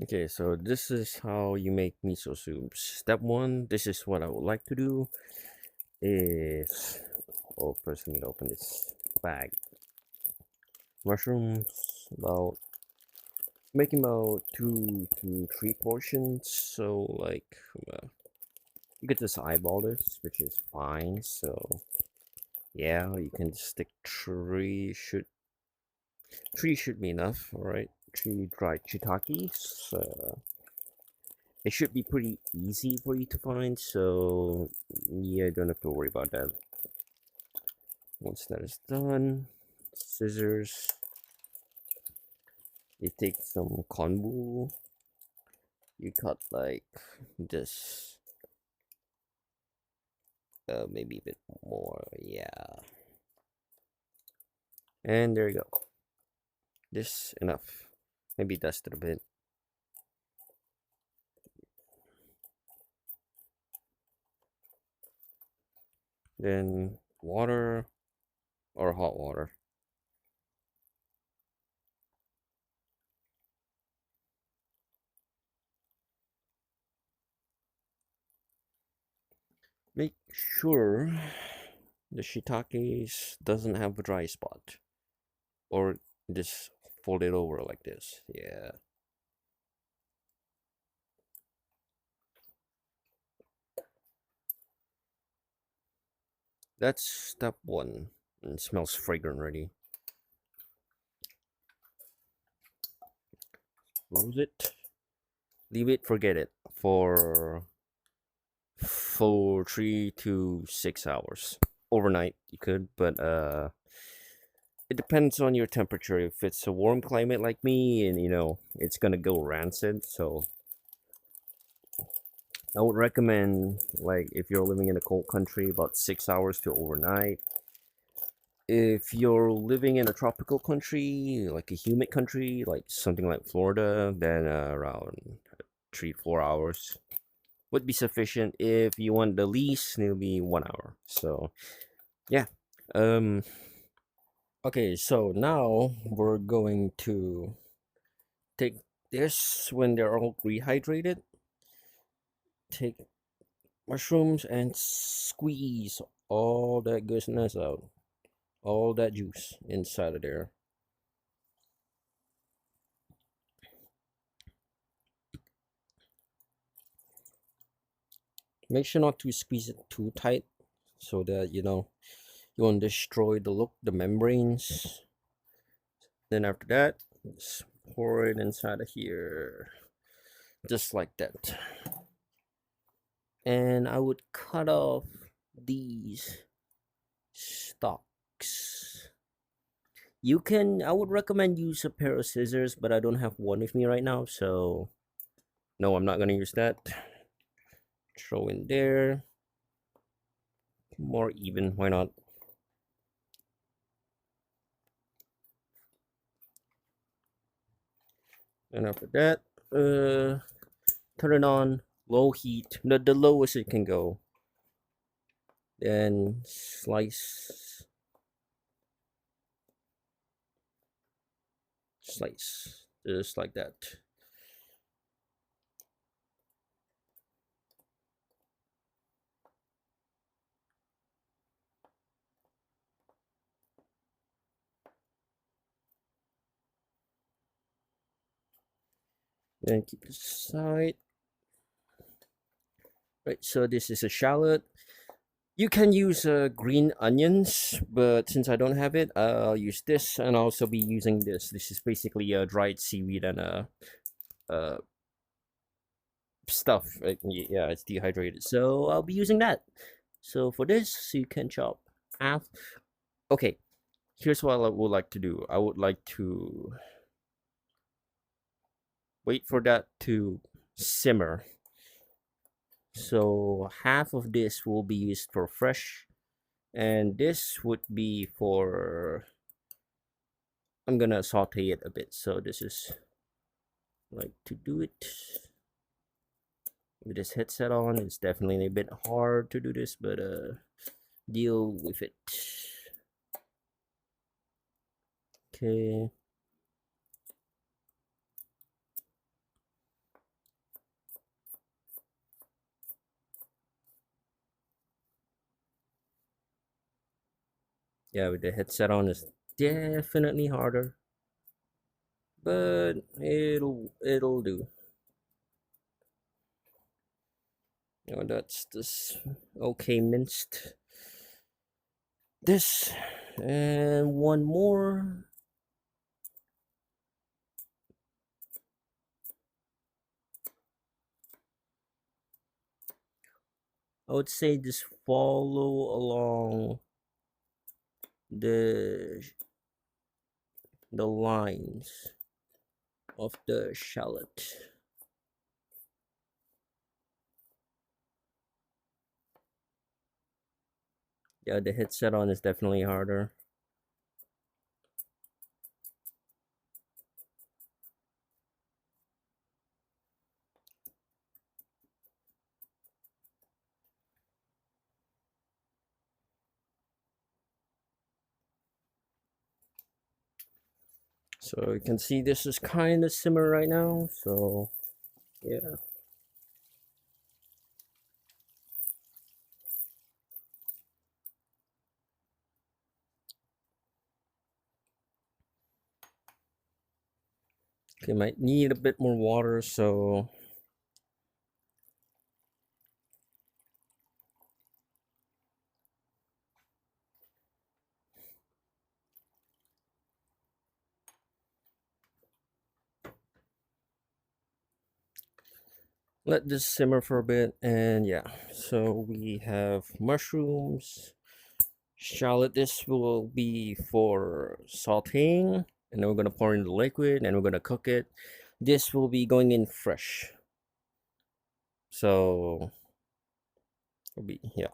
Okay, so this is how you make miso soup. Step one, this is what I would like to do is, oh, first we need to open this bag. Mushrooms, about, making about 2 to 3 portions. So like, uh, you get this eyeball this, which is fine. So yeah, you can stick three should be enough, alright? 3 dried shiitakes. It should be pretty easy for you to find, so yeah, don't have to worry about that. Once that is done, scissors, you take some konbu, you cut like this, maybe a bit more, yeah. And there you go. This enough. Maybe dust it a bit. Then water or hot water. Make sure the shiitakes doesn't have a dry spot, or just fold it over like this. Yeah. That's step one. And it smells fragrant already. Close it. Leave it, forget it for 3 to 6 hours. Overnight you could, but it depends on your temperature. If it's a warm climate like me, and it's gonna go rancid, so I would recommend, like, if you're living in a cold country, about 6 hours to overnight. If you're living in a tropical country, like a humid country, like something like Florida, then around 3 4 hours would be sufficient. If you want the least, it'll be 1 hour. So yeah. Um. Okay. So now we're going to take this when they're all rehydrated. Take mushrooms and squeeze all that goodness out, all that juice inside of there. Make sure not to squeeze it too tight so that you won't destroy the membranes. Then after that, just pour it inside of here, just like that. And I would cut off these stalks. I would recommend use a pair of scissors, but I don't have one with me right now, so no, I'm not gonna use that. Throw in there, more even, why not? And after that, turn it on low heat, the lowest it can go. Then slice, just like that. Then keep this aside. Right, so this is a shallot. You can use green onions, but since I don't have it, I'll use this, and I'll also be using this. This is basically a dried seaweed and uh stuff. Right? Yeah, it's dehydrated, so I'll be using that. So for this, you can chop half. Okay, here's what I would like to do. I would like to wait for that to simmer. So half of this will be used for fresh, and this would be for, I'm gonna saute it a bit. So this is like to do it with this headset on. It's definitely a bit hard to do this, but deal with it. Okay. Yeah, with the headset on is definitely harder, but it'll do. That's this okay minced. This and one more. I would say just follow along the the lines of the shallot. Yeah, the headset on is definitely harder. So you can see this is kind of simmer right now. So yeah, you might need a bit more water. So let this simmer for a bit. And yeah, so we have mushrooms, shallot. This will be for sauteing, and then we're gonna pour in the liquid, and we're gonna cook it. This will be going in fresh. So it'll be yeah.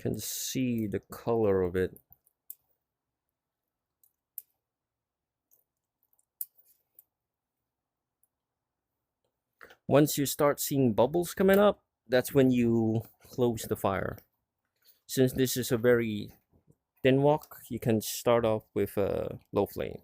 Can see the color of it. Once you start seeing bubbles coming up, that's when you close the fire. Since this is a very thin wok, you can start off with a low flame.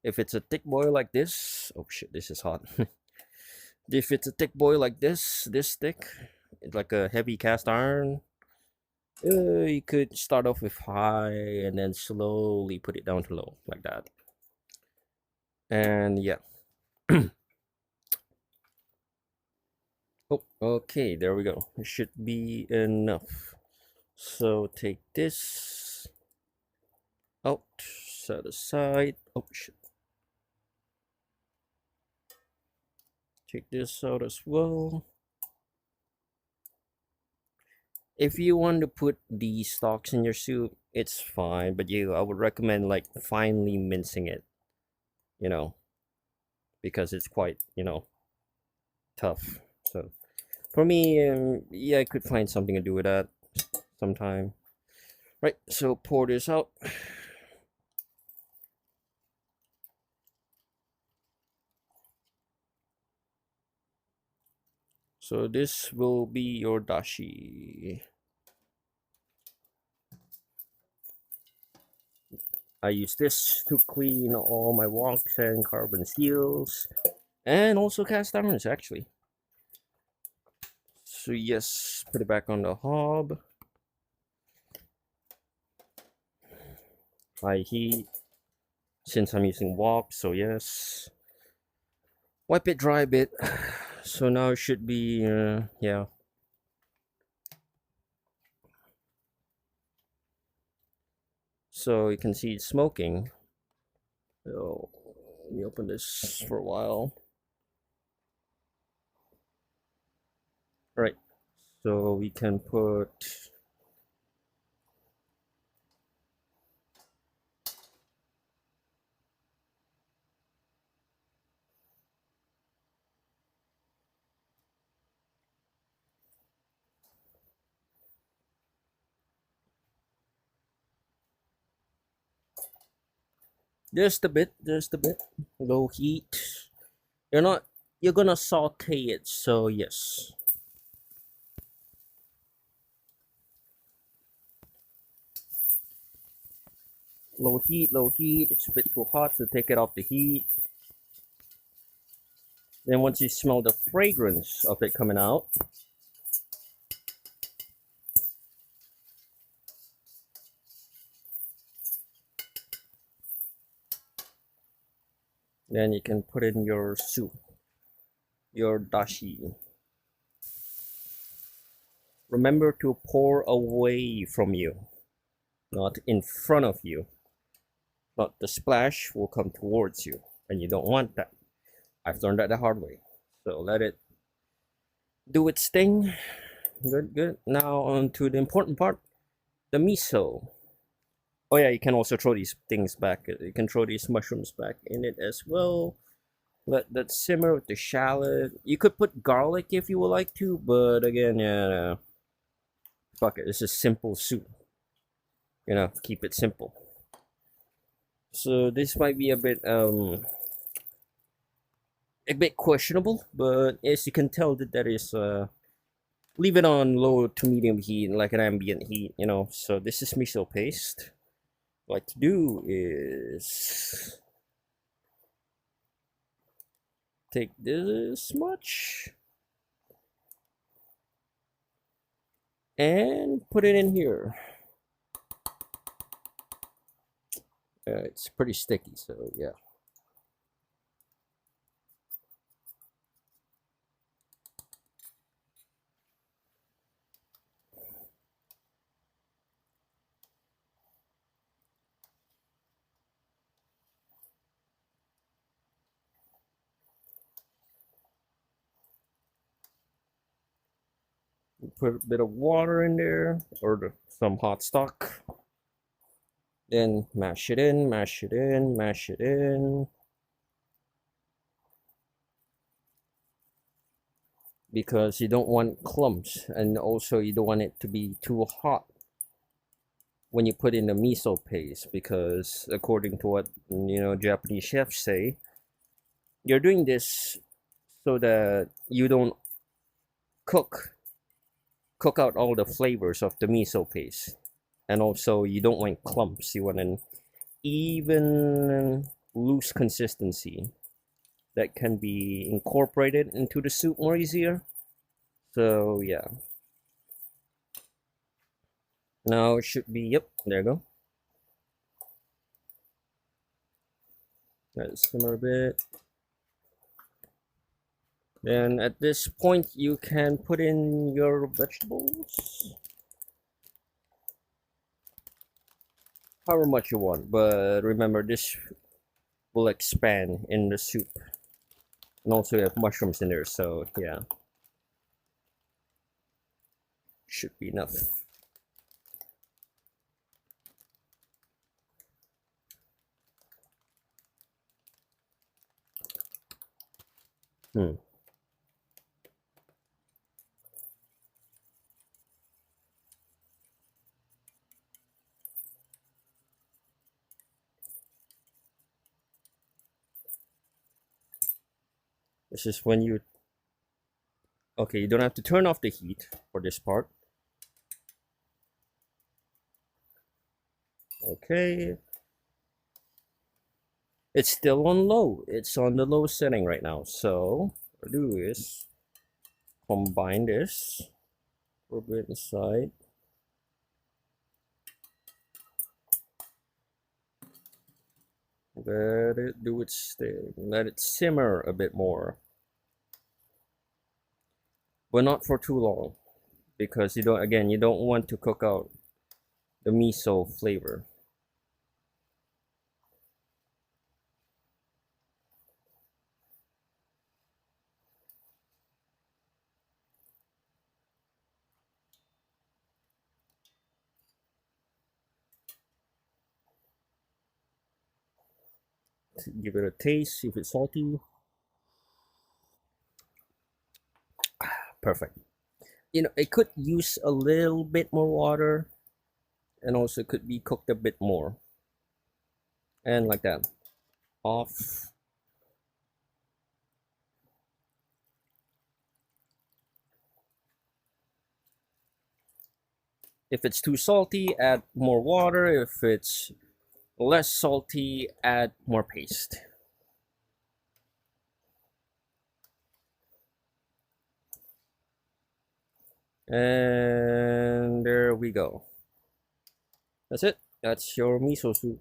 If it's a thick boil like this, oh shit, this is hot. If it's a thick boil like this thick, it's like a heavy cast iron, you could start off with high and then slowly put it down to low like that. And yeah. Oh, okay, there we go. It should be enough. So take this out, set aside. Oh shit. Take this out as well. If you want to put the stalks in your soup, it's fine, but I would recommend like finely mincing it, you know, because it's quite, tough. So for me, yeah, I could find something to do with that sometime. Right, so pour this out. So this will be your dashi. I use this to clean all my woks and carbon steels, and also cast irons actually. So yes, put it back on the hob. High heat, since I'm using wok, so yes. Wipe it dry a bit. So now it should be, yeah. So you can see it's smoking. So let me open this for a while. Right. So we can put just a bit. Low heat. You're not, you're gonna saute it, so yes. Low heat, low heat. It's a bit too hot, so take it off the heat. Then once you smell the fragrance of it coming out, then you can put in your soup, your dashi. Remember to pour away from you, not in front of you. Not the splash will come towards you, and you don't want that. I've learned that the hard way. So let it do its thing. Good, good. Now on to the important part, the miso. Oh yeah, you can also throw these things back. You can throw these mushrooms back in it as well. Let that simmer with the shallot. You could put garlic if you would like to, but again, yeah, fuck it. This is simple soup. You know, keep it simple. So this might be a bit questionable, but as you can tell that there is leave it on low to medium heat, like an ambient heat, you know. So this is miso paste. What to do is take this much and put it in here. It's pretty sticky, so yeah. Put a bit of water in there, or some hot stock. Then mash it in, mash it in, mash it in. Because you don't want clumps, and also you don't want it to be too hot when you put in the miso paste, because according to what Japanese chefs say, you're doing this so that you don't cook out all the flavors of the miso paste, and also you don't want clumps. You want an even loose consistency that can be incorporated into the soup more easier. So yeah, now it should be, yep, there you go. Let it simmer a bit. Then at this point you can put in your vegetables, however much you want, but remember this will expand in the soup, and also you have mushrooms in there, so yeah, should be enough. This is when you, okay, you don't have to turn off the heat for this part. Okay, it's still on low. It's on the low setting right now. So what I do is combine this a bit inside. Let it do its thing. Let it simmer a bit more, but not for too long, because you don't want to cook out the miso flavor. Give it a taste, see if it's salty. Perfect. It could use a little bit more water, and also could be cooked a bit more. And like that. Off. If it's too salty, add more water. If it's Less salty, add more paste. And there we go. That's it. That's your miso soup.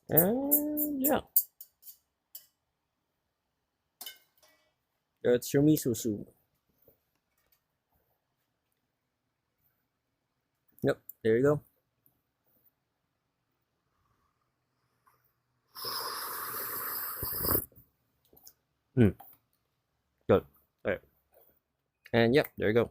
And yeah, that's your miso soup. Yep, there you go. Mm, good. All right. And yep, there you go.